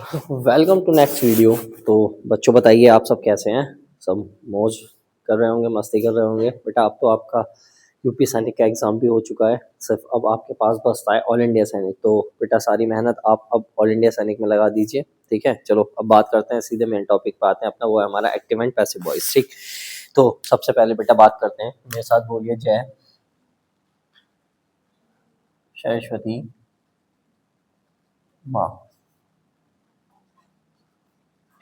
Welcome to next video. तो बच्चों बताइए आप सब कैसे हैं। सब मौज कर रहे होंगे, मस्ती कर रहे होंगे। बेटा अब तो आपका यूपी सैनिक का एग्ज़ाम भी हो चुका है। सिर्फ अब आपके पास बचता है ऑल इंडिया सैनिक। तो बेटा सारी मेहनत आप अब ऑल इंडिया सैनिक में लगा दीजिए, ठीक है। चलो अब बात करते हैं, सीधे मेन टॉपिक पे आते हैं अपना, वो है हमारा एक्टिव एंड पैसिव वॉइस, ठीक। तो सबसे पहले बेटा बात करते हैं, मेरे साथ बोलिए जय सरस्वती माँ,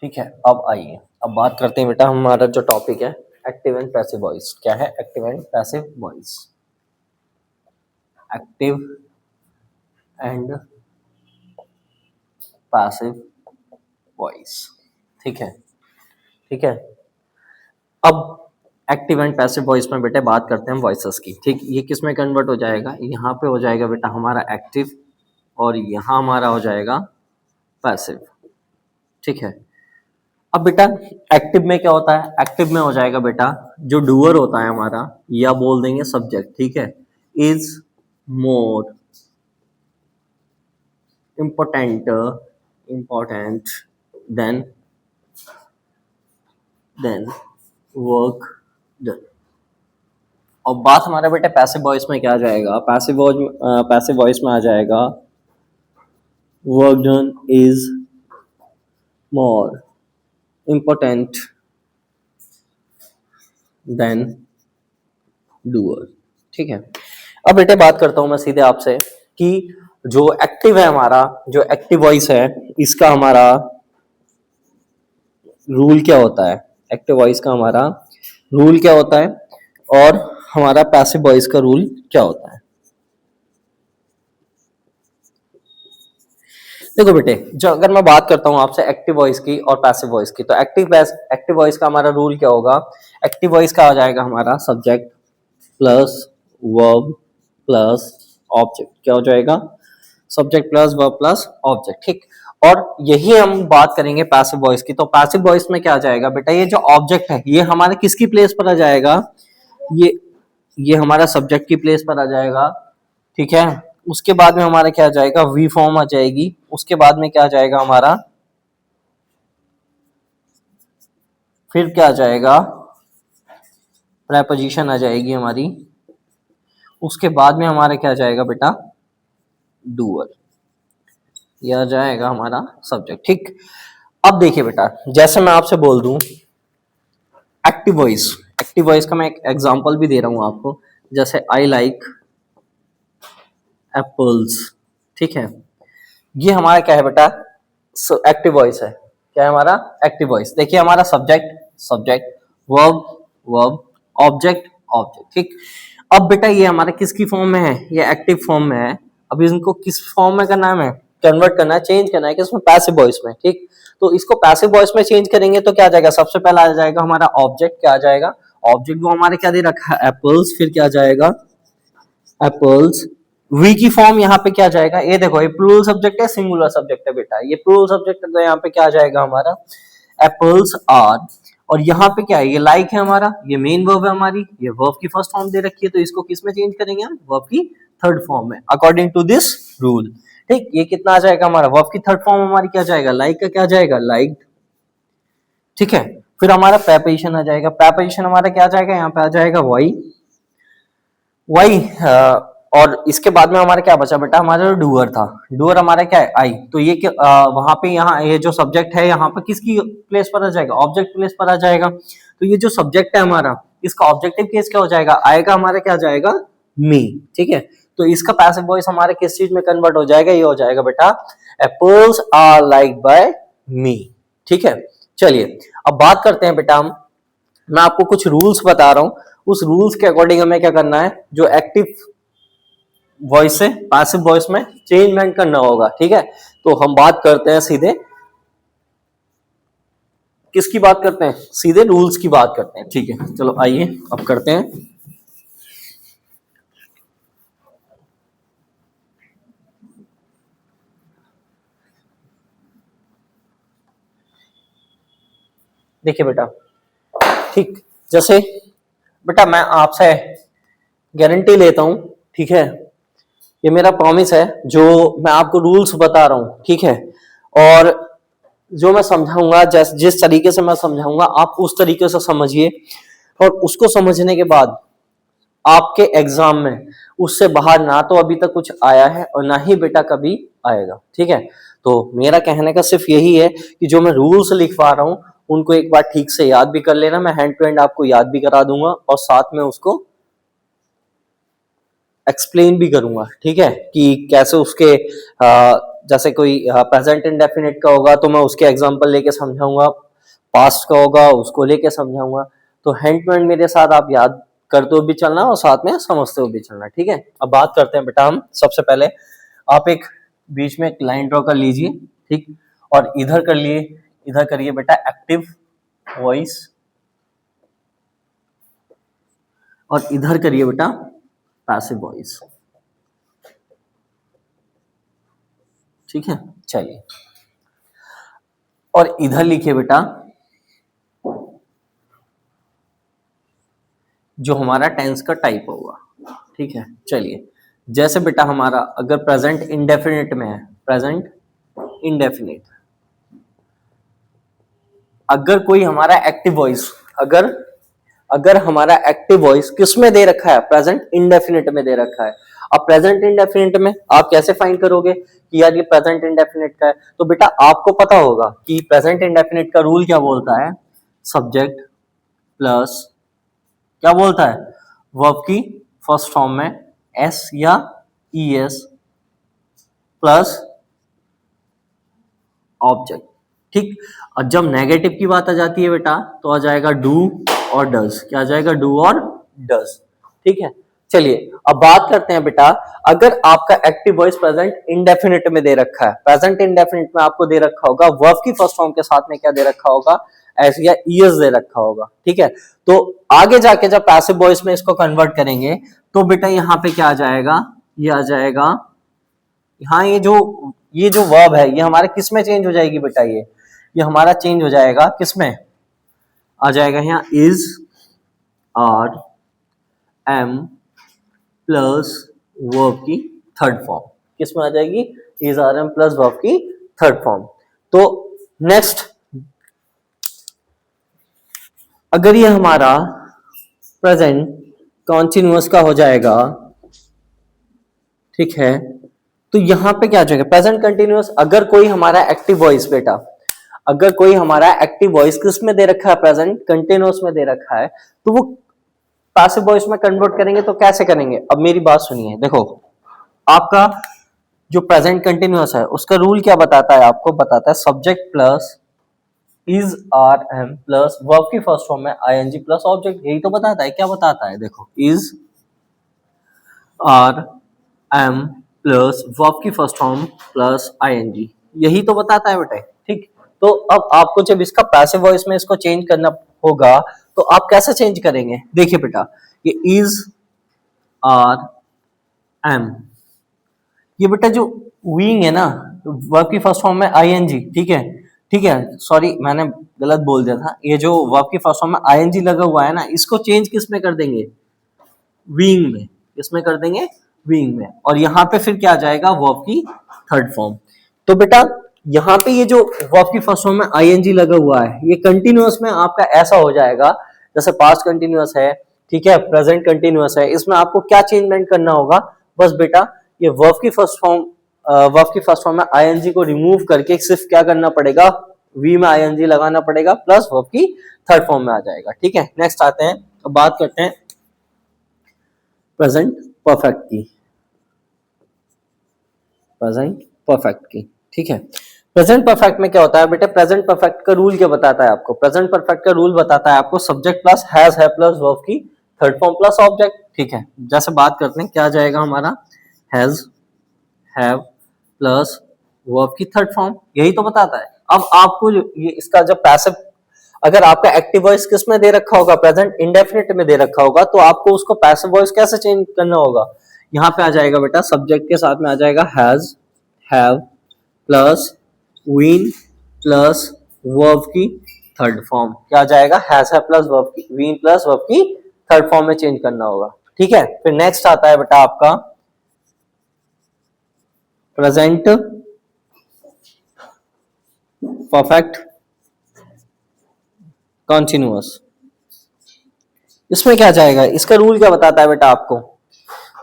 ठीक है। अब आइए, अब बात करते हैं बेटा, हमारा जो टॉपिक है एक्टिव एंड पैसिव वॉइस। क्या है active and passive voice? Active and passive voice, ठीक है, ठीक है। अब एक्टिव एंड पैसिव वॉइस में बेटे बात करते हैं वॉइसेस की, ठीक। ये किस में कन्वर्ट हो जाएगा? यहाँ पे हो जाएगा बेटा हमारा एक्टिव और यहाँ हमारा हो जाएगा पैसिव, ठीक है। अब बेटा एक्टिव में क्या होता है? एक्टिव में हो जाएगा बेटा जो डूअर होता है हमारा, या बोल देंगे सब्जेक्ट, ठीक है, is more important important then work done. और बात हमारा बेटा पैसिव वॉइस में क्या आ जाएगा? पैसिव वॉइस में आ जाएगा work done is more important then doer, ठीक है। अब बेटे बात करता हूं मैं सीधे आपसे कि जो एक्टिव है हमारा, जो एक्टिव वॉइस है, इसका हमारा रूल क्या होता है? एक्टिव वॉइस का हमारा रूल क्या होता है और हमारा पैसिव वॉइस का रूल क्या होता है? देखो बेटे, जो अगर मैं बात करता हूं आपसे एक्टिव वॉइस की और पैसिव वॉइस की, तो एक्टिव वॉइस का हमारा रूल क्या होगा? एक्टिव वॉइस का आ जाएगा हमारा subject plus verb plus object. क्या हो जाएगा? Subject plus verb plus object, ठीक। और यही हम बात करेंगे पैसिव वॉइस की। तो पैसिव वॉइस में क्या आ जाएगा बेटा? ये जो ऑब्जेक्ट है ये हमारे किसकी प्लेस पर आ जाएगा? ये हमारा सब्जेक्ट की प्लेस पर आ जाएगा, ठीक है। उसके बाद में हमारा क्या आ जाएगा? वी फॉर्म आ जाएगी। उसके बाद में क्या आ जाएगा हमारा? फिर क्या आ जाएगा? प्रेपोजिशन आ जाएगी हमारी। उसके बाद में हमारा क्या आ जाएगा बेटा? डूअर। यह आ जाएगा हमारा सब्जेक्ट, ठीक। अब देखिए बेटा, जैसे मैं आपसे बोल दूं एक्टिव वॉइस का मैं एक एग्जांपल भी दे रहा हूं आपको, जैसे आई लाइक एप्पल्स, ठीक है। ये हमारा क्या है बेटा? एक्टिव वॉइस है। क्या है हमारा? Active voice. देखिए हमारा subject subject, verb verb, object object, ठीक। अब बेटा ये हमारा किसकी फॉर्म में है? ये एक्टिव फॉर्म में है। अब इनको किस फॉर्म में करना है? हमें कन्वर्ट करना है, चेंज करना है किसमें? पैसिव वॉइस में, ठीक। तो इसको पैसिव वॉइस में चेंज करेंगे तो क्या आ जाएगा? सबसे पहला आ जाएगा हमारा ऑब्जेक्ट। क्या आ जाएगा? ऑब्जेक्ट वो हमारे क्या दे रखा है? एप्पल्स। फिर क्या आ जाएगा? एप्पल्स। वी की फॉर्म यहाँ पे क्या जाएगा? ये देखो, ये प्लूरल सब्जेक्ट है, सिंगुलर सब्जेक्ट है बेटा। ये प्लूरल सब्जेक्ट है तो यहाँ पे क्या जाएगा हमारा? Apples are. और यहाँ पे क्या है? ये लाइक है हमारा, ये मेन वर्ब है हमारी, ये वर्ब की फर्स्ट फॉर्म दे रखी है, तो इसको किस में चेंज करेंगे हम? वर्ब की थर्ड फॉर्म में, अकॉर्डिंग टू दिस रूल, ठीक। ये कितना आ जाएगा हमारा? वर्ब की थर्ड फॉर्म हमारी क्या जाएगा? लाइक का क्या जाएगा? लाइक, ठीक है। फिर हमारा प्रेपोजिशन आ जाएगा। प्रेपोजिशन हमारा क्या आ जाएगा? यहाँ पे आ जाएगा वाई वाई। और इसके बाद में हमारा क्या बचा बेटा? हमारा जो डूअर था, डूअर हमारा क्या है? आई। तो ये वहां पे, यहाँ ये जो सब्जेक्ट है यहाँ पे किसकी प्लेस पर आ जाएगा? ऑब्जेक्ट प्लेस पर आ जाएगा। तो ये जो सब्जेक्ट है हमारा, इसका ऑब्जेक्टिव केस क्या हो जाएगा? आएगा हमारा क्या जाएगा? मी, ठीक है। तो इसका पैसिव वॉइस हमारे किस चीज में कन्वर्ट हो जाएगा? ये हो जाएगा बेटा एप्पल्स आर लाइक बाय मी, ठीक है। चलिए अब बात करते हैं बेटा, हम मैं आपको कुछ रूल्स बता रहा हूं, उस रूल्स के अकॉर्डिंग हमें क्या करना है? जो एक्टिव वॉइस से पैसिव वॉइस में चेंजमेंट करना होगा, ठीक है। तो हम बात करते हैं सीधे किसकी बात करते हैं? सीधे रूल्स की बात करते हैं, ठीक है। चलो आइए अब करते हैं। देखिए बेटा, ठीक, जैसे बेटा मैं आपसे गारंटी लेता हूं, ठीक है, ये मेरा प्रॉमिस है, जो मैं आपको रूल्स बता रहा हूं, ठीक है। और जो मैं समझाऊंगा, जिस तरीके से मैं समझाऊंगा आप उस तरीके से समझिए, और उसको समझने के बाद आपके एग्जाम में उससे बाहर ना तो अभी तक कुछ आया है और ना ही बेटा कभी आएगा। ठीक है, तो मेरा कहने का सिर्फ यही है कि जो मैं रूल्स लिखवा रहा हूं उनको एक बार ठीक से याद भी कर लेना। मैं हैंड टू हैंड आपको याद भी करा दूंगा और साथ में उसको एक्सप्लेन भी करूंगा। ठीक है, कि कैसे उसके जैसे कोई प्रेजेंट इंडेफिनिट का होगा तो मैं उसके एग्जांपल लेके समझाऊंगा, पास्ट का होगा उसको लेके समझाऊंगा। तो हैंड टू हैंड मेरे साथ आप याद करते हुए भी चलना और साथ में समझते हुए भी चलना। ठीक है, अब बात करते हैं बेटा हम सबसे पहले, आप एक बीच में एक लाइन ड्रॉ कर लीजिए। ठीक, और इधर कर लिए, इधर करिए बेटा एक्टिव वॉइस, और इधर करिए बेटा पैसिव वॉइस। ठीक है, चलिए, और इधर लिखिए बेटा जो हमारा टेंस का टाइप होगा। ठीक है, चलिए, जैसे बेटा हमारा अगर प्रेजेंट इंडेफिनिट में है, प्रेजेंट इंडेफिनिट, अगर कोई हमारा एक्टिव वॉइस, अगर अगर हमारा एक्टिव वॉइस किस में दे रखा है, प्रेजेंट इंडेफिनिट में दे रखा है। अब प्रेजेंट इंडेफिनिट में आप कैसे फाइंड करोगे कि यार ये प्रेजेंट इंडेफिनिट का है? तो बेटा आपको पता होगा कि प्रेजेंट इंडेफिनिट का रूल क्या बोलता है, सब्जेक्ट प्लस क्या बोलता है, वर्ब की फर्स्ट फॉर्म में एस या ई एस प्लस ऑब्जेक्ट। ठीक, और जब नेगेटिव की बात आ जाती है बेटा तो आ जाएगा डू और डज। क्या आ जाएगा, डू और डज। ठीक है, चलिए अब बात करते हैं बेटा, अगर आपका एक्टिव वॉइस प्रेजेंट इंडेफिनिट में दे रखा है, प्रेजेंट इंडेफिनिट में आपको दे रखा होगा वर्ब की फर्स्ट फॉर्म के साथ में क्या दे रखा होगा, एस या ईएस दे रखा होगा। ठीक है, तो आगे जाके जब पैसिव वॉइस में इसको कन्वर्ट करेंगे तो बेटा यहाँ पे क्या आ जाएगा, ये आ जाएगा, हाँ ये जो वर्ब है ये हमारे किस में चेंज हो जाएगी बेटा, ये हमारा चेंज हो जाएगा किस में, आ जाएगा यहाँ is are am plus verb की थर्ड फॉर्म। किस में आ जाएगी, is are am plus verb की थर्ड फॉर्म। तो नेक्स्ट, अगर ये हमारा प्रेजेंट कॉन्टिन्यूअस का हो जाएगा, ठीक है, तो यहां पे क्या हो जाएगा, प्रेजेंट कंटिन्यूअस, अगर कोई हमारा एक्टिव वॉइस बेटा, अगर कोई हमारा एक्टिव वॉइस किस में दे रखा है, प्रेजेंट कंटिन्यूअस में दे रखा है, तो वो पैसिव वॉइस में कन्वर्ट करेंगे तो कैसे करेंगे। अब मेरी बात सुनिए, देखो आपका जो प्रेजेंट कंटिन्यूअस है उसका रूल क्या बताता है, आपको बताता है subject plus is are am plus verb की फर्स्ट फॉर्म में आईएनजी प्लस ऑब्जेक्ट। यही तो बताता है, क्या बताता है, देखो is are am plus verb की फर्स्ट फॉर्म प्लस आईएनजी, यही तो बताता है बेटे। ठीक, तो अब आपको जब इसका पैसिव वॉइस में इसको चेंज करना होगा तो आप कैसे चेंज करेंगे, देखिए बेटा, ये इज आर एम, ये बेटा जो विंग है ना, वर्ब की फर्स्ट फॉर्म में आईएनजी। ठीक है, ठीक है, सॉरी मैंने गलत बोल दिया था, ये जो वर्ब की फर्स्ट फॉर्म में आईएनजी लगा हुआ है ना, इसको चेंज किस में कर देंगे, विंग में। किसमें कर देंगे, विंग में। और यहाँ पे फिर क्या आ जाएगा, वर्ब की थर्ड फॉर्म। तो बेटा यहाँ पे ये जो वर्ब की फर्स्ट फॉर्म में आईएनजी लगा हुआ है, ये कंटिन्यूअस में आपका ऐसा हो जाएगा जैसे पास्ट कंटिन्यूअस है, ठीक है, प्रेजेंट कंटिन्यूअस है, इसमें आपको क्या चेंजमेंट करना होगा, बस बेटा ये वर्ब की फर्स्ट फॉर्म में आईएनजी को रिमूव करके सिर्फ क्या करना पड़ेगा, वी में आईएनजी लगाना पड़ेगा प्लस वर्ब की थर्ड फॉर्म में आ जाएगा। ठीक है, नेक्स्ट आते हैं, अब बात करते हैं प्रेजेंट परफेक्ट की, प्रेजेंट परफेक्ट की। ठीक है, प्रेजेंट परफेक्ट में क्या होता है बेटा, प्रेजेंट परफेक्ट का रूल क्या बताता है आपको, प्रेजेंट परफेक्ट का रूल बताता है आपको सब्जेक्ट प्लस हैज है प्लस वर्ब की थर्ड फॉर्म प्लस ऑब्जेक्ट। ठीक है, जैसे बात करते हैं, क्या जाएगा हमारा, हैज हैव प्लस वर्ब की थर्ड फॉर्म, यही तो बताता है। अब आपको ये इसका जब पैसिव, अगर आपका एक्टिव वॉइस किस में दे रखा होगा, प्रेजेंट इंडेफिनिट में दे रखा होगा, तो आपको उसको पैसिव वॉइस कैसे चेंज करना होगा, यहाँ पे आ जाएगा बेटा सब्जेक्ट के साथ में आ जाएगा has have plus Wien plus verb की थर्ड फॉर्म। क्या आ जाएगा, हैज हैव प्लस वर्ब की वीन प्लस वर्ब की थर्ड फॉर्म में चेंज करना होगा। ठीक है, फिर नेक्स्ट आता है बेटा आपका प्रेजेंट परफेक्ट कंटिन्यूअस। इसमें क्या जाएगा, इसका रूल क्या बताता है बेटा आपको,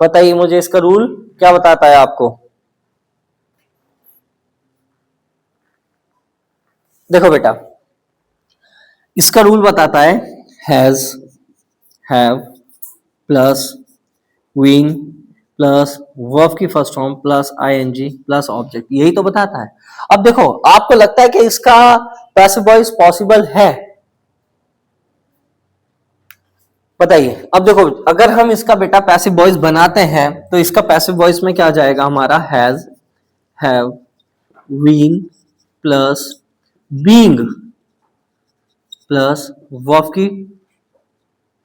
बताइए मुझे, इसका रूल क्या बताता है आपको। देखो बेटा, इसका रूल बताता है has, have plus been plus verb की first form plus ING plus object, यही तो बताता है। अब देखो, आपको लगता है कि इसका पैसिव वॉइस पॉसिबल है, बताइए। अब देखो, अगर हम इसका बेटा पैसिव वॉइस बनाते हैं तो इसका पैसिव वॉइस में क्या आ जाएगा हमारा, has, have, been plus being plus verb की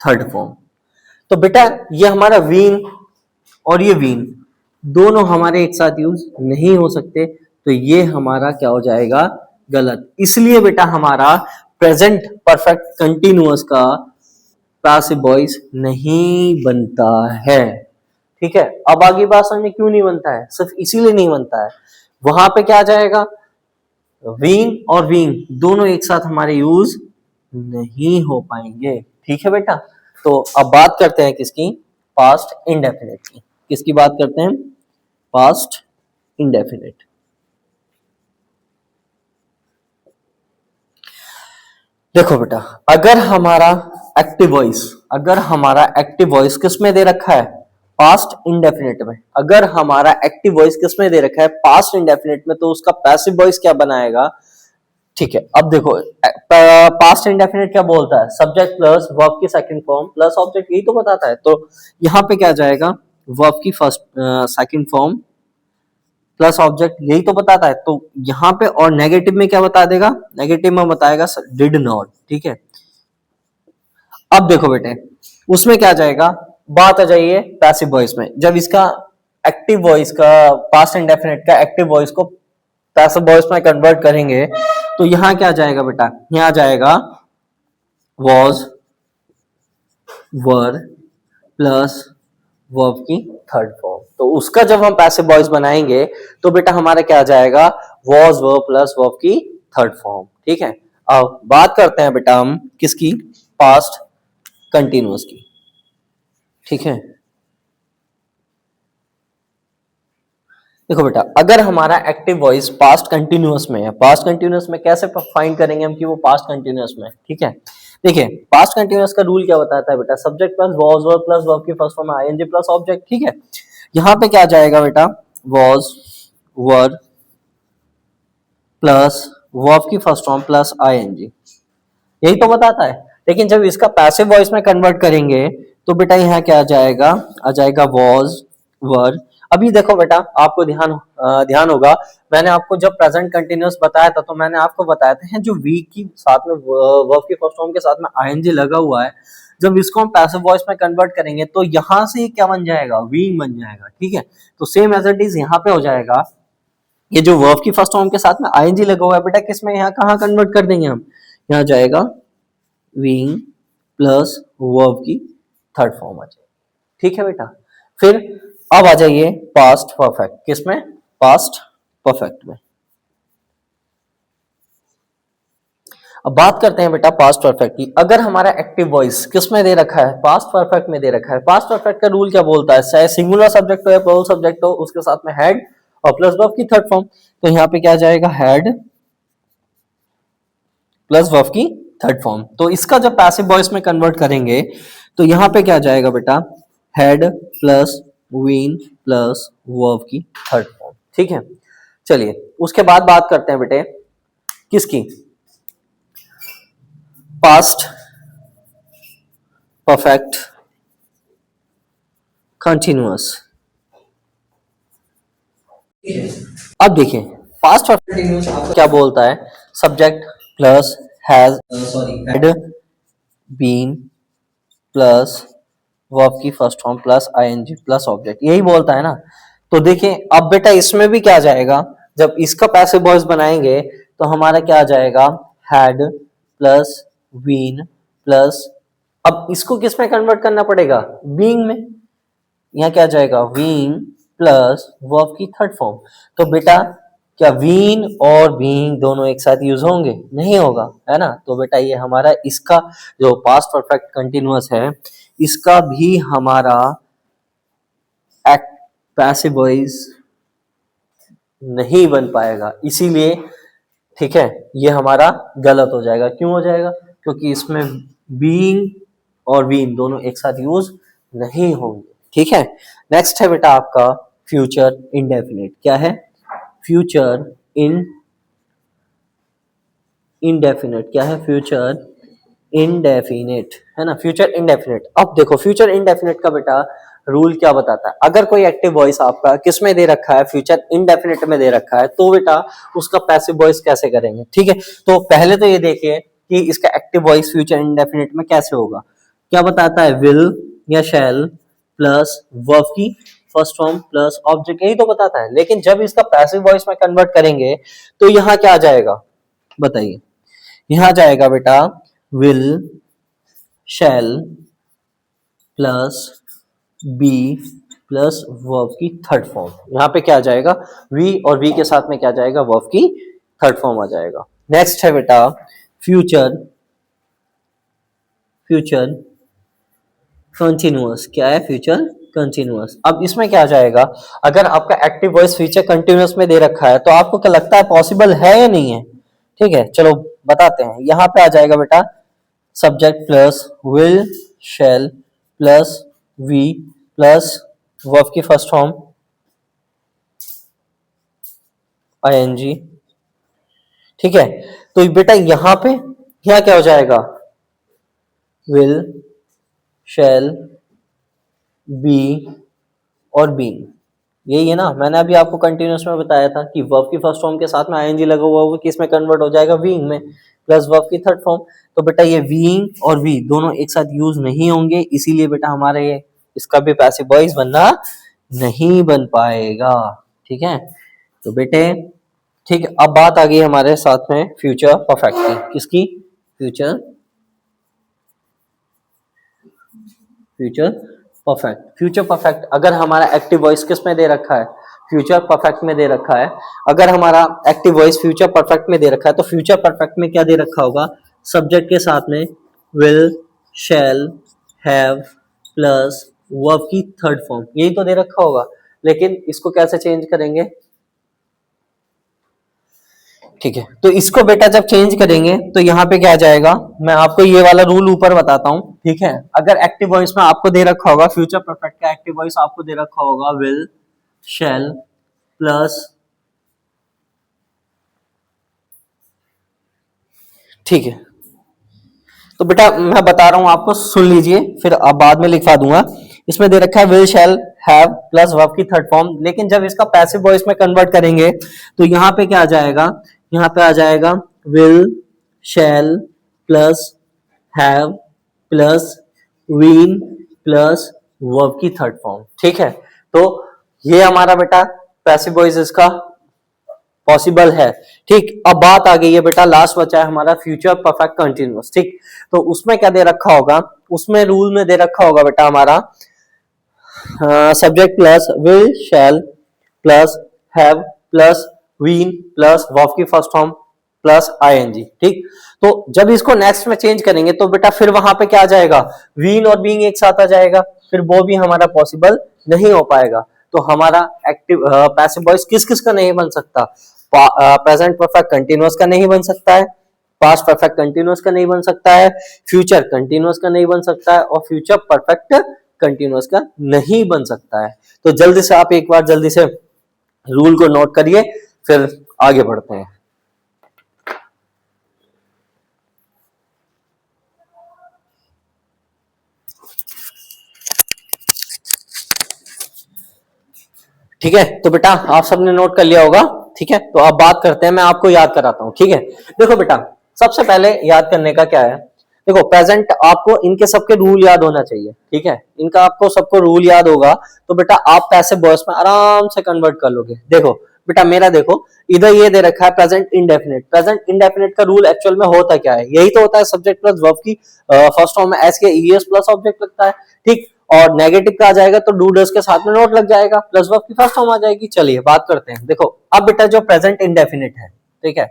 थर्ड फॉर्म। तो बेटा ये हमारा वीन और ये वीन दोनों हमारे एक साथ यूज नहीं हो सकते, तो ये हमारा क्या हो जाएगा, गलत। इसलिए बेटा हमारा प्रेजेंट परफेक्ट कंटिन्यूअस का पैसिव वॉइस नहीं बनता है। ठीक है, अब आगे बात समझ, क्यों नहीं बनता है, सिर्फ इसीलिए नहीं बनता है, वहां पे क्या आ जाएगा, वीन और वीन दोनों एक साथ हमारे यूज नहीं हो पाएंगे। ठीक है बेटा, तो अब बात करते हैं किसकी, पास्ट इंडेफिनिट की। किसकी बात करते हैं, पास्ट इंडेफिनिट। देखो बेटा, अगर हमारा एक्टिव वॉइस, अगर हमारा एक्टिव वॉइस किस में दे रखा है, पास्ट इंडेफिनिट में, अगर हमारा एक्टिव वॉइस किस में दे रखा है, पास्ट इंडेफिनिट में, तो उसका पैसिव वॉइस क्या बनाएगा। ठीक है, अब देखो, पास्ट इंडेफिनिट क्या बोलता है, सब्जेक्ट प्लस वर्ब की सेकंड फॉर्म प्लस ऑब्जेक्ट, यही तो बताता है। तो यहाँ पे क्या जाएगा, वर्ब की first second form plus object, यही तो बताता है। तो यहाँ पे और नेगेटिव में क्या बता देगा, नेगेटिव में बताएगा डिड नॉट। ठीक है, अब देखो बेटे, उसमें क्या जाएगा, बात आ जाइए पैसिव वॉइस में। जब इसका एक्टिव वॉइस का, पास्ट इंडेफिनिट का एक्टिव वॉइस को पैसिव वॉइस में कन्वर्ट करेंगे, तो यहां क्या जाएगा बेटा, यहां जाएगा वॉज, वर प्लस वर्ब की थर्ड फॉर्म। तो उसका जब हम पैसिव वॉइस बनाएंगे तो बेटा हमारा क्या जाएगा, वॉज वर्ब प्लस वर्ब की थर्ड फॉर्म। ठीक है, अब बात करते हैं बेटा हम किसकी, पास्ट कंटिन्यूअस की। ठीक है, देखो बेटा, अगर हमारा एक्टिव वॉइस पास्ट कंटिन्यूअस में है, पास्ट कंटिन्यूअस में कैसे फाइंड करेंगे हम कि वो पास्ट कंटिन्यूअस में है। ठीक है, देखिए पास्ट कंटिन्यूअस का रूल क्या बताता है बेटा, subject plus was verb plus verb की first form ING plus object. ठीक है, यहाँ पे क्या जाएगा बेटा, वॉज, वर प्लस वर्ब की फर्स्ट फॉर्म प्लस आईएनजी, यही तो बताता है। लेकिन जब इसका पैसिव वॉइस में कन्वर्ट करेंगे तो बेटा यहाँ क्या आ जाएगा, आ जाएगा वॉज, वर। अभी देखो बेटा, आपको ध्यान होगा, मैंने आपको जब प्रेजेंट कंटिन्यूअस बताया था तो मैंने आपको बताया था जो वी की साथ में वर्ब की फर्स्ट फॉर्म के साथ में आईएनजी लगा हुआ है, जब इसको हम पैसिव वॉइस में कन्वर्ट करेंगे तो यहां से क्या बन जाएगा, वीइंग बन जाएगा। ठीक है, तो सेम एज इट इज यहाँ पे हो जाएगा, ये जो वर्ब की फर्स्ट फॉर्म के साथ में आईएनजी लगा हुआ है बेटा, किसमें, यहाँ कहाँ कन्वर्ट कर देंगे हम, यहाँ जाएगा बीइंग प्लस वर्ब की थर्ड फॉर्म आ जाएगी। ठीक है बेटा, फिर अब आ जाइए पास्ट परफेक्ट, किसमें, पास्ट परफेक्ट में। अब बात करते हैं बेटा पास्ट परफेक्ट की। अगर हमारा एक्टिव वॉइस किस में दे रखा है, पास्ट परफेक्ट में दे रखा है। पास्ट परफेक्ट का रूल क्या बोलता है, चाहे सिंगुलर सब्जेक्ट हो या प्लूरल सब्जेक्ट हो, उसके साथ में हैड और प्लस वर्ब की थर्ड फॉर्म। तो यहाँ पे क्या जाएगा, हैड प्लस वर्ब की थर्ड फॉर्म। तो इसका जब पैसिव वॉइस में कन्वर्ट करेंगे तो यहाँ पे क्या जाएगा बेटा, had plus Wien plus verb की थर्ड फॉर्म। ठीक है, चलिए उसके बाद बात करते हैं बेटे किसकी, पास्ट परफेक्ट कंटिन्यूअस। अब देखिए पास्ट परफेक्ट कंटिन्यूअस आपको क्या बोलता है, subject plus has, had, been plus verb की first form plus ING plus object, यही बोलता है ना। तो देखिए अब बेटा इसमें भी क्या जाएगा, जब इसका पैसिव वॉइस बनाएंगे तो हमारा क्या आ जाएगा, हैड प्लस बीन प्लस, अब इसको किस में कन्वर्ट करना पड़ेगा, बीइंग में। यहाँ क्या जाएगा, बीइंग प्लस वर्ब की थर्ड फॉर्म। तो बेटा क्या वीन और बीइंग दोनों एक साथ यूज होंगे? नहीं होगा, है ना। तो बेटा ये हमारा इसका जो पास्ट परफेक्ट कंटिन्यूअस है, इसका भी हमारा एक्ट पैसिव वॉइस नहीं बन पाएगा, इसीलिए ठीक है ये हमारा गलत हो जाएगा। क्यों हो जाएगा? क्योंकि इसमें बीइंग और बीइंग दोनों एक साथ यूज नहीं होंगे। ठीक है, नेक्स्ट है बेटा आपका फ्यूचर इंडेफिनिट। क्या है? Future indefinite. क्या है? फ्यूचर इंडेफिनिट, है ना। Future indefinite. अब देखो फ्यूचर इंडेफिनिट का बेटा रूल क्या बताता है। अगर कोई एक्टिव वॉइस आपका किस में दे रखा है? फ्यूचर इंडेफिनिट में दे रखा है, तो बेटा उसका पैसिव वॉइस कैसे करेंगे? ठीक है, तो पहले तो ये देखिए कि इसका एक्टिव वॉइस फ्यूचर इंडेफिनिट में कैसे होगा। क्या बताता है? विल या शैल प्लस वर्ब की फर्स्ट फॉर्म प्लस ऑब्जेक्ट, यही तो बताता है। लेकिन जब इसका पैसिव वॉइस में कन्वर्ट करेंगे तो यहाँ क्या आ जाएगा बताइए? यहाँ जाएगा बेटा will shall plus be plus verb की थर्ड फॉर्म। यहाँ पे क्या आ जाएगा? वी, और वी के साथ में क्या जाएगा? वर्ब की थर्ड फॉर्म आ जाएगा। नेक्स्ट है बेटा फ्यूचर कंटिन्यूअस। क्या है? Future continuous. अब इसमें क्या आ जाएगा? अगर आपका एक्टिव वॉइस फ्यूचर कंटिन्यूअस में दे रखा है तो आपको क्या लगता है पॉसिबल है या नहीं है? ठीक है, चलो बताते हैं। यहाँ पे आ जाएगा बेटा subject plus will shall plus V plus verb की फर्स्ट फॉर्म आईएनजी। ठीक है, तो बेटा यहाँ पे यहाँ क्या हो जाएगा? विल शैल बी और बीइंग, यही है ना। मैंने अभी आपको कंटिन्यूअस में बताया था कि वर्ब की फर्स्ट फॉर्म के साथ में आईएनजी लगा हुआ वो किस में कन्वर्ट हो जाएगा? बीइंग में, प्लस वर्ब की थर्ड फॉर्म। तो बेटा ये बीइंग और वी दोनों एक साथ यूज नहीं होंगे, इसीलिए बेटा हमारे ये इसका भी पैसिव वॉइस बनना नहीं बन पाएगा। ठीक है, तो बेटे ठीक है, अब बात आ गई हमारे साथ में फ्यूचर परफेक्ट की। किसकी? फ्यूचर परफेक्ट अगर हमारा एक्टिव वॉइस किस में दे रखा है? फ्यूचर परफेक्ट में दे रखा है। अगर हमारा एक्टिव वॉइस फ्यूचर परफेक्ट में दे रखा है तो फ्यूचर परफेक्ट में क्या दे रखा होगा? सब्जेक्ट के साथ में will shall have plus verb की थर्ड फॉर्म, यही तो दे रखा होगा। लेकिन इसको कैसे चेंज करेंगे? ठीक है, तो इसको बेटा जब चेंज करेंगे तो यहाँ पे क्या आ जाएगा? मैं आपको ये वाला रूल ऊपर बताता हूँ। ठीक है, अगर एक्टिव वॉइस में आपको दे रखा होगा फ्यूचर परफेक्ट का एक्टिव वॉइस आपको दे रखा होगा विल शैल प्लस, ठीक है, तो बेटा मैं बता रहा हूं आपको, सुन लीजिए, फिर अब बाद में लिखवा दूंगा। इसमें दे रखा है will shall have plus verb की थर्ड फॉर्म, लेकिन जब इसका पैसिव वॉइस में कन्वर्ट करेंगे तो यहाँ पे क्या आ जाएगा? यहाँ पे आ जाएगा will shall plus have plus Wien plus verb की थर्ड फॉर्म। ठीक है, तो ये हमारा बेटा पैसिव वॉइस इसका पॉसिबल है। ठीक, अब बात आ गई है बेटा, लास्ट बचा है हमारा फ्यूचर परफेक्ट कंटिन्यूअस। ठीक, तो उसमें क्या दे रखा होगा? उसमें रूल में दे रखा होगा बेटा हमारा subject plus will shall plus have plus Wien plus verb की फर्स्ट फॉर्म प्लस आईएनजी। ठीक, तो जब इसको नेक्स्ट में चेंज करेंगे तो बेटा फिर वहां पे क्या आ जाएगा? वीन और बीइंग एक साथ आ जाएगा, फिर वो भी हमारा पॉसिबल नहीं हो पाएगा। तो हमारा एक्टिव पैसिव वॉइस किस किस का नहीं बन सकता? प्रेजेंट परफेक्ट कंटिन्यूअस का नहीं बन सकता है, पास्ट परफेक्ट कंटिन्यूअस का नहीं बन सकता है, फ्यूचर कंटिन्यूअस का नहीं बन सकता है, और फ्यूचर परफेक्ट कंटिन्यूअस का नहीं बन सकता है। तो जल्दी से आप एक बार जल्दी से रूल को नोट करिए, फिर आगे बढ़ते हैं। ठीक है, तो बेटा आप सबने नोट कर लिया होगा। ठीक है, तो अब बात करते हैं, मैं आपको याद कराता हूं। ठीक है, देखो बेटा सबसे पहले याद करने का क्या है? देखो प्रेजेंट आपको इनके सबके रूल याद होना चाहिए। ठीक है, इनका आपको सबको रूल याद होगा तो बेटा आप पैसिव वॉइस में आराम से कन्वर्ट कर लोगे। देखो बेटा मेरा देखो, इधर ये दे रखा है प्रेजेंट इंडेफिनिट। प्रेजेंट इंडेफिनिट का रूल एक्चुअल में होता क्या है? यही तो होता है सब्जेक्ट प्लस वर्ब की फर्स्ट फॉर्म में एस के ईएस प्लस ऑब्जेक्ट लगता है। ठीक, और नेगेटिव का आ जाएगा तो डू डज के साथ में नोट लग जाएगा, प्लस वर्ब की फर्स्ट फॉर्म आ जाएगी। चलिए बात करते हैं। देखो अब बेटा जो प्रेजेंट इंडेफिनिट है, ठीक है,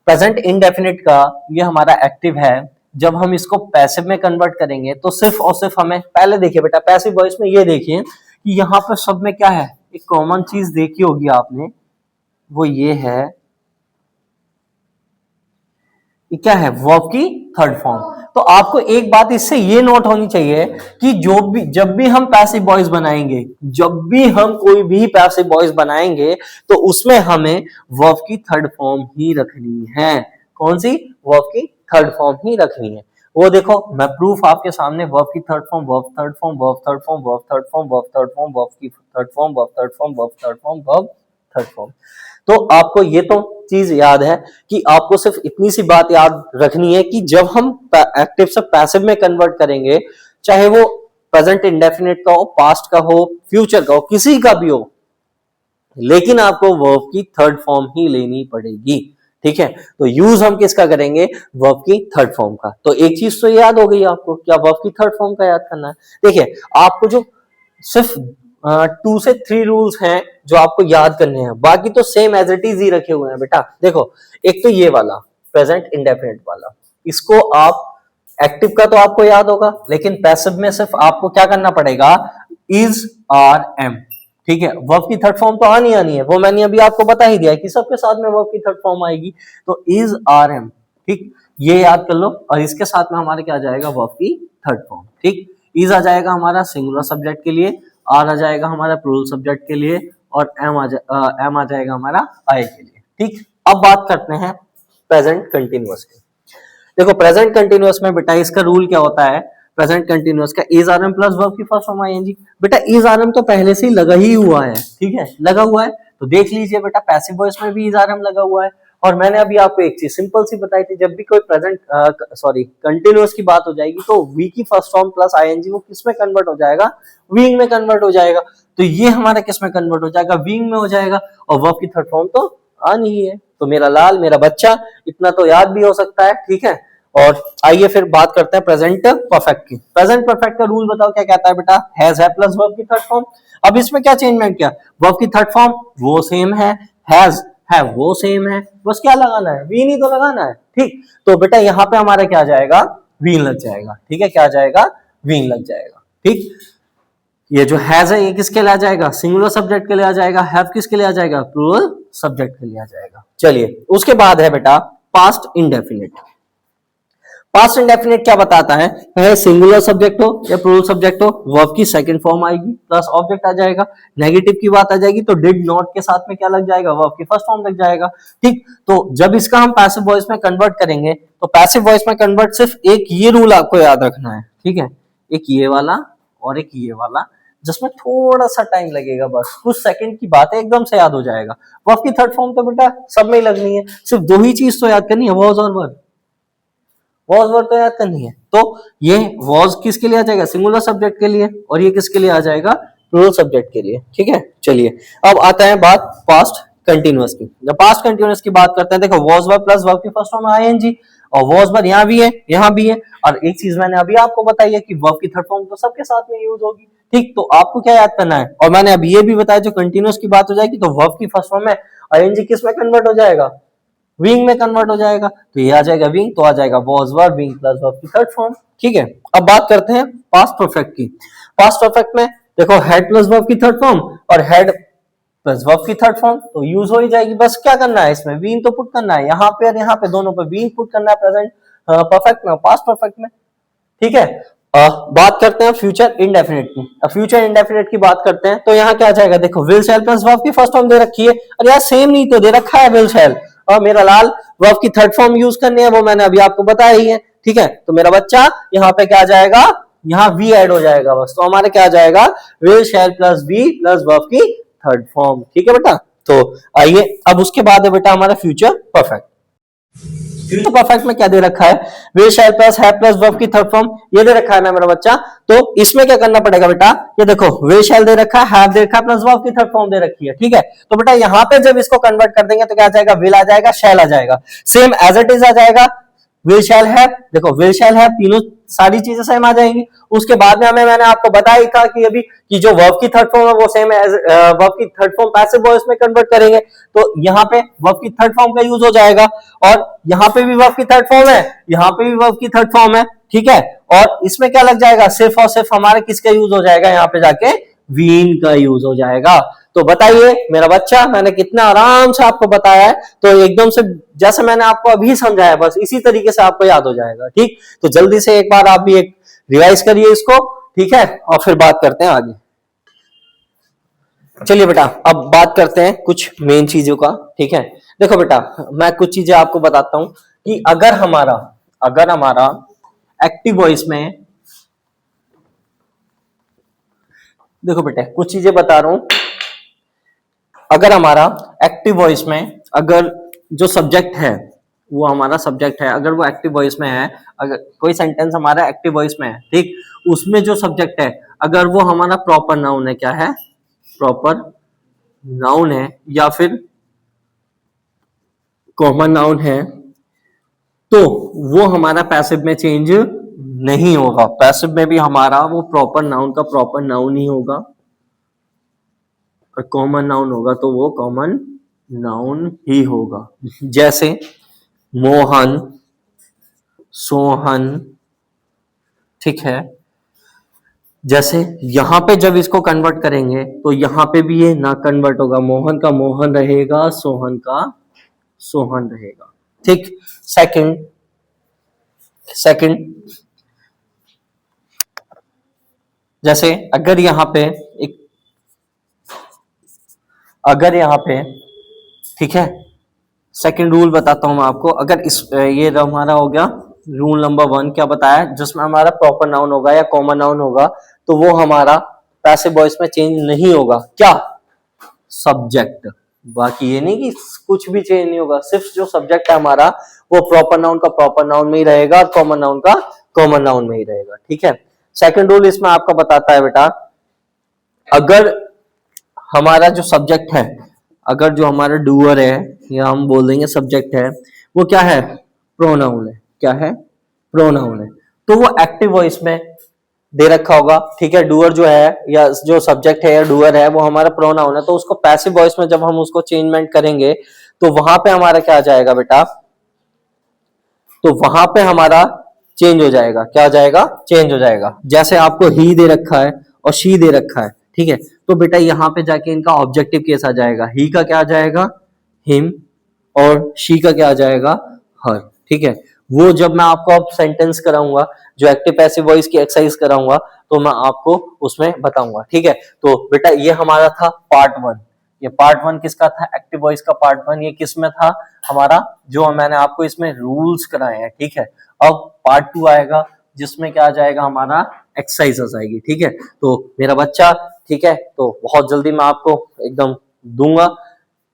प्रेजेंट इंडेफिनिट का ये हमारा एक्टिव है। जब हम इसको पैसिव में कन्वर्ट करेंगे तो सिर्फ और सिर्फ हमें, पहले देखिए बेटा पैसिव वॉइस में ये देखिए कि यहाँ पर सब में क्या है, एक कॉमन चीज देखी होगी आपने, वो ये है, ये क्या है, वर्ब की थर्ड फॉर्म। तो आपको एक बात इससे ये नोट होनी चाहिए कि जब भी हम पैसिव वॉइस बनाएंगे, जब भी हम कोई भी पैसिव वॉइस बनाएंगे तो उसमें हमें वर्ब की थर्ड फॉर्म ही रखनी है। कौन सी? वर्ब की थर्ड फॉर्म ही रखनी है। वो देखो मैं प्रूफ आपके सामने, वर्ब की third form, verb third form, verb third form, verb third form, verb third form, verb की third form, verb third form, verb third form, verb third form. तो आपको ये तो चीज याद है कि आपको सिर्फ इतनी सी बात याद रखनी है कि जब हम एक्टिव से पैसिव में कन्वर्ट करेंगे, चाहे वो प्रेजेंट इंडेफिनिट का हो, पास्ट का हो, फ्यूचर का हो, किसी का भी हो, लेकिन आपको वर्ब की थर्ड फॉर्म ही लेनी पड़ेगी। ठीक है, तो यूज हम किसका करेंगे? वर्ब की थर्ड फॉर्म का। तो एक चीज तो याद हो गई आपको, क्या वर्ब की थर्ड फॉर्म का याद करना है। देखिए आपको जो सिर्फ 2 से 3 रूल्स हैं जो आपको याद करने हैं, बाकी तो सेम एज इट इज ही रखे हुए हैं बेटा। देखो एक तो ये वाला प्रेजेंट इंडेफिनिट वाला, इसको आप एक्टिव का तो आपको याद होगा, लेकिन पैसिव में सिर्फ आपको क्या करना पड़ेगा? Is, are, am. ठीक है, वर्ब की थर्ड फॉर्म तो आनी है, वो मैंने अभी आपको बता ही दिया है कि सबके साथ में वर्ब की थर्ड फॉर्म आएगी। तो इज, आर, एम, ठीक, ये याद कर लो। और इसके साथ में हमारे क्या आ जाएगा? वर्ब की थर्ड फॉर्म। ठीक, इज आ जाएगा हमारा सिंगुलर सब्जेक्ट के लिए, आर आ जाएगा हमारा प्लूरल सब्जेक्ट के लिए, और एम आ जाएगा हमारा आई के लिए। ठीक, अब बात करते हैं प्रेजेंट कंटिन्यूअस की। देखो प्रेजेंट कंटिन्यूअस में बेटा इसका रूल क्या होता है? प्रेजेंट कंटिन्यूअस का is, are, am plus verb की फर्स्ट फॉर्म आईएनजी। बेटा इज, आर, एम तो पहले से ही लगा ही हुआ है, ठीक है, लगा हुआ है। तो देख लीजिए बेटा पैसिव वॉइस में भी इज, आर, एम लगा हुआ है। और मैंने अभी आपको एक चीज सिंपल सी बताई थी, जब भी कोई कंटिन्यूअस की बात हो जाएगी तो वी की फर्स्ट फॉर्म प्लस आईएनजी वो किस में कन्वर्ट हो जाएगा? वीइंग में कन्वर्ट हो जाएगा। तो ये हमारा किस में कन्वर्ट हो जाएगा? वीइंग में हो जाएगा। और वर्ब की थर्ड फॉर्म तो आनी ही है। तो मेरा लाल, मेरा बच्चा, इतना तो याद भी हो सकता है, ठीक है। और आइए फिर बात करते हैं प्रेजेंट परफेक्ट की। प्रेजेंट परफेक्ट का रूल बताओ क्या कहता है बेटा? हैज है प्लस वर्ब की थर्ड फॉर्म। अब इसमें क्या चेंजमेंट किया? वर्ब की थर्ड फॉर्म वो सेम है, हैज है वो सेम है, बस क्या लगाना है? वीन ही तो लगाना है। ठीक, तो बेटा यहाँ पे हमारा क्या आ जाएगा? वीन लग जाएगा। ठीक है, क्या आ जाएगा? वीन लग जाएगा। ठीक, ये जो हैज है ये किसके लिए आ जाएगा? सिंगुलर सब्जेक्ट के लिए आ जाएगा। हैव किसके लिए आ जाएगा? प्लूरल सब्जेक्ट के लिए आ जाएगा। चलिए उसके बाद है बेटा पास्ट इंडेफिनिट। पास्ट इंडेफिनिट क्या बताता है? चाहे सिंगुलर सब्जेक्ट हो या प्लूरल सब्जेक्ट हो, वर्ब की सेकंड फॉर्म आएगी प्लस ऑब्जेक्ट आ जाएगा। नेगेटिव की बात आ जाएगी तो डिड नॉट के साथ में क्या लग जाएगा? वर्ब की फर्स्ट फॉर्म लग जाएगा। ठीक, तो जब इसका हम पैसिव वॉइस में कन्वर्ट करेंगे तो पैसिव वॉइस में कन्वर्ट सिर्फ एक ये रूल आपको याद रखना है, ठीक है, एक ये वाला और एक ये वाला, जिसमें थोड़ा सा टाइम लगेगा, बस कुछ सेकंड की बात है, एकदम से याद हो जाएगा। वर्ब की थर्ड फॉर्म तो बेटा सब में ही लगनी है, सिर्फ दो ही चीज तो याद करनी है, वॉज और वर्ब। वॉज वर्ड तो याद करनी है। तो ये वॉज किसके लिए आ जाएगा? सिंगुलर सब्जेक्ट के लिए, और ये किसके लिए आ जाएगा? प्लूरल सब्जेक्ट के लिए। ठीक है, चलिए अब आता है बात पास्ट कंटिन्यूअस की। जब पास्ट कंटिन्यूअस की बात करते हैं, देखो वॉज वर्ब प्लस वर्ब की फर्स्ट फॉर्म आईएनजी, और वॉज वर्ब यहाँ भी है यहाँ भी है। और एक चीज मैंने अभी आपको बताई है कि वर्ब की थर्ड फॉर्म तो सबके साथ में यूज होगी। ठीक, तो आपको क्या याद करना है? और मैंने अभी ये भी बताया जो कंटिन्यूअस की बात हो जाएगी तो वर्ब की फर्स्ट फॉर्म में आईएनजी किस में कन्वर्ट हो जाएगा? विंग में कन्वर्ट हो जाएगा। तो ये आ जाएगा विंग, तो आ जाएगा was verb wing plus verb की थर्ड फॉर्म। ठीक है, अब बात करते हैं पास्ट परफेक्ट की। पास्ट परफेक्ट में देखो हेड प्लस वर्ब की थर्ड फॉर्म और हेड प्लस वर्ब की थर्ड फॉर्म तो यूज हो ही जाएगी। बस क्या करना है इसमें? वीन तो पुट करना है, यहाँ पे और यहाँ पे दोनों पे वीन पुट करना है प्रेजेंट परफेक्ट में, पास्ट परफेक्ट में। ठीक है, बात करते हैं फ्यूचर इंडेफिनिट की। अब फ्यूचर इंडेफिनिट की बात करते हैं तो यहाँ क्या आ जाएगा? देखो विल शैल प्लस वर्ब की फर्स्ट फॉर्म दे रखी है, अरे यार सेम नहीं तो दे रखा है विल शैल, और मेरा लाल वर्ब की थर्ड फॉर्म यूज करनी है, वो मैंने अभी आपको बताया ही है। ठीक है, तो मेरा बच्चा यहाँ पे क्या आ जाएगा? यहाँ वी ऐड हो जाएगा बस, तो हमारे क्या आ जाएगा? Will shall plus V plus verb की थर्ड फॉर्म। ठीक है बेटा, तो आइए अब उसके बाद है बेटा हमारा फ्यूचर परफेक्ट। फ्यूचर परफेक्ट में क्या दे रखा है? Will shall plus have plus verb की थर्ड फॉर्म, ये दे रखा है ना मेरा बच्चा। तो इसमें क्या करना पड़ेगा बेटा? ये देखो विल शैल दे रखा है, हैव दे रखा है, प्लस वर्ब की थर्ड फॉर्म दे रखी है। ठीक है, तो बेटा यहाँ पे जब इसको कन्वर्ट कर देंगे तो क्या आ जाएगा? विल आ जाएगा, शैल आ जाएगा, सेम एज इट इज आ जाएगा। विल शैल हैव, देखो विल शैल हैव तीनों सारी चीजें सेम आ जाएंगी। उसके बाद में मैंने आपको बताया था कि अभी कि जो वर्ब की थर्ड फॉर्म है वो सेम एज वर्ब की थर्ड फॉर्म पैसिव वॉइस में कन्वर्ट करेंगे, तो यहाँ पे वर्ब की थर्ड फॉर्म का यूज हो जाएगा, और यहाँ पे भी वर्ब की थर्ड फॉर्म है, यहाँ पे भी वर्ब की थर्ड फॉर्म है, ठीक है। और इसमें क्या लग जाएगा, सिर्फ और सिर्फ हमारे किसका यूज हो जाएगा, यहाँ पे जाके वीन का यूज हो जाएगा। तो बताइए मेरा बच्चा, मैंने कितना आराम से आपको बताया है, तो एकदम से जैसे मैंने आपको अभी समझाया बस इसी तरीके से आपको याद हो जाएगा, ठीक। तो जल्दी से एक बार आप भी एक रिवाइज करिए इसको, ठीक है, और फिर बात करते हैं आगे। चलिए बेटा, अब बात करते हैं कुछ मेन चीजों का, ठीक है। देखो बेटा, मैं कुछ चीजें आपको बताता हूं कि अगर हमारा एक्टिव वॉइस में, देखो बेटा कुछ चीजें बता रहा हूं, अगर हमारा एक्टिव वॉइस में अगर जो सब्जेक्ट है वो हमारा सब्जेक्ट है, अगर वो एक्टिव वॉइस में है, अगर कोई सेंटेंस हमारा एक्टिव वॉइस में है, ठीक, उसमें जो सब्जेक्ट है अगर वो हमारा प्रॉपर नाउन है, क्या है, प्रॉपर नाउन है, या फिर कॉमन नाउन है, तो वो हमारा पैसिव में चेंज नहीं होगा। पैसिव में भी हमारा वो प्रॉपर नाउन का प्रॉपर नाउन ही होगा, और कॉमन नाउन होगा तो वो कॉमन नाउन ही होगा। जैसे मोहन, सोहन, ठीक है। जैसे यहां पे जब इसको कन्वर्ट करेंगे तो यहां पे भी ये ना कन्वर्ट होगा, मोहन का मोहन रहेगा, सोहन का सोहन रहेगा, ठीक। सेकंड जैसे अगर यहां पे ठीक है, सेकंड रूल बताता हूं मैं आपको। अगर इस ये हमारा हो गया रूल नंबर 1, क्या बताया, जिसमें हमारा प्रॉपर नाउन होगा या कॉमन नाउन होगा तो वो हमारा पैसिव वॉइस में चेंज नहीं होगा, क्या, सब्जेक्ट। बाकी ये नहीं कि कुछ भी चेंज नहीं होगा, सिर्फ जो सब्जेक्ट है हमारा वो प्रॉपर नाउन का प्रॉपर नाउन में ही रहेगा, और कॉमन नाउन का कॉमन नाउन में ही रहेगा, ठीक है। सेकंड रूल इसमें आपका बताता है बेटा, अगर हमारा जो सब्जेक्ट है, अगर जो हमारा डूअर है या हम बोल देंगे सब्जेक्ट है, वो क्या है, प्रोनाउन है, क्या है, प्रोनाउन है, तो वो एक्टिव वॉइस में दे रखा होगा, ठीक है। डूअर जो है या जो सब्जेक्ट है या डूअर है वो हमारा प्रोनाउन है, तो उसको पैसिव वॉइस में जब हम उसको चेंजमेंट करेंगे तो वहां पे हमारा क्या आ जाएगा बेटा, तो वहां पे हमारा चेंज हो जाएगा, क्या हो जाएगा, चेंज हो जाएगा। जैसे आपको ही दे रखा है और शी दे रखा है, ठीक है, तो बेटा यहाँ पे जाके इनका ऑब्जेक्टिव केस आ जाएगा, ही का क्या आ जाएगा, हिम, और शी का क्या आ जाएगा, हर, ठीक है। वो जब मैं आपको अब सेंटेंस कराऊंगा, जो एक्टिव पैसिव वॉइस की एक्सरसाइज कराऊंगा, तो मैं आपको उसमें बताऊंगा, ठीक है। तो बेटा ये हमारा था पार्ट 1, ये पार्ट 1 किसका था, एक्टिव वॉइस का पार्ट 1। ये किस में था हमारा, जो मैंने आपको इसमें रूल्स कराए हैं, ठीक है। अब पार्ट 2 आएगा जिसमें क्या आ जाएगा, हमारा एक्सरसाइजेस आएगी, ठीक है। तो मेरा बच्चा, ठीक है, तो बहुत जल्दी मैं आपको एकदम दूंगा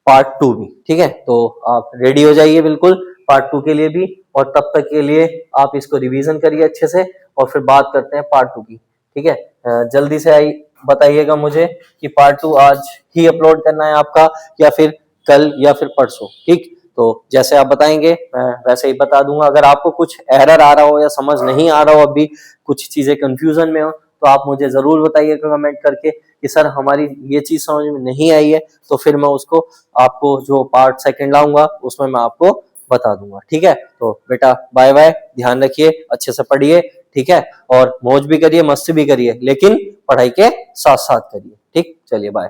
पार्ट 2 भी, ठीक है। तो आप रेडी हो जाइए बिल्कुल पार्ट 2 के लिए भी, और तब तक के लिए आप इसको रिवीजन करिए अच्छे से, और फिर बात करते हैं पार्ट 2 की, ठीक है। जल्दी से आई बताइएगा मुझे कि पार्ट 2 आज ही अपलोड करना है आपका, या फिर कल, या फिर परसों, ठीक। तो जैसे आप बताएंगे मैं वैसे ही बता दूंगा। अगर आपको कुछ एरर आ रहा हो या समझ नहीं आ रहा हो, अभी कुछ चीजें कंफ्यूजन में हो, तो आप मुझे जरूर बताइएगा कमेंट करके कि सर हमारी ये चीज समझ में नहीं आई है, तो फिर मैं उसको आपको जो पार्ट 2 लाऊंगा उसमें मैं आपको बता दूंगा, ठीक है। तो बेटा बाय बाय, ध्यान रखिए, अच्छे से पढ़िए, ठीक है, और मौज भी करिए, मस्ती भी करिए, लेकिन पढ़ाई के साथ साथ करिए, ठीक। चलिए बाय।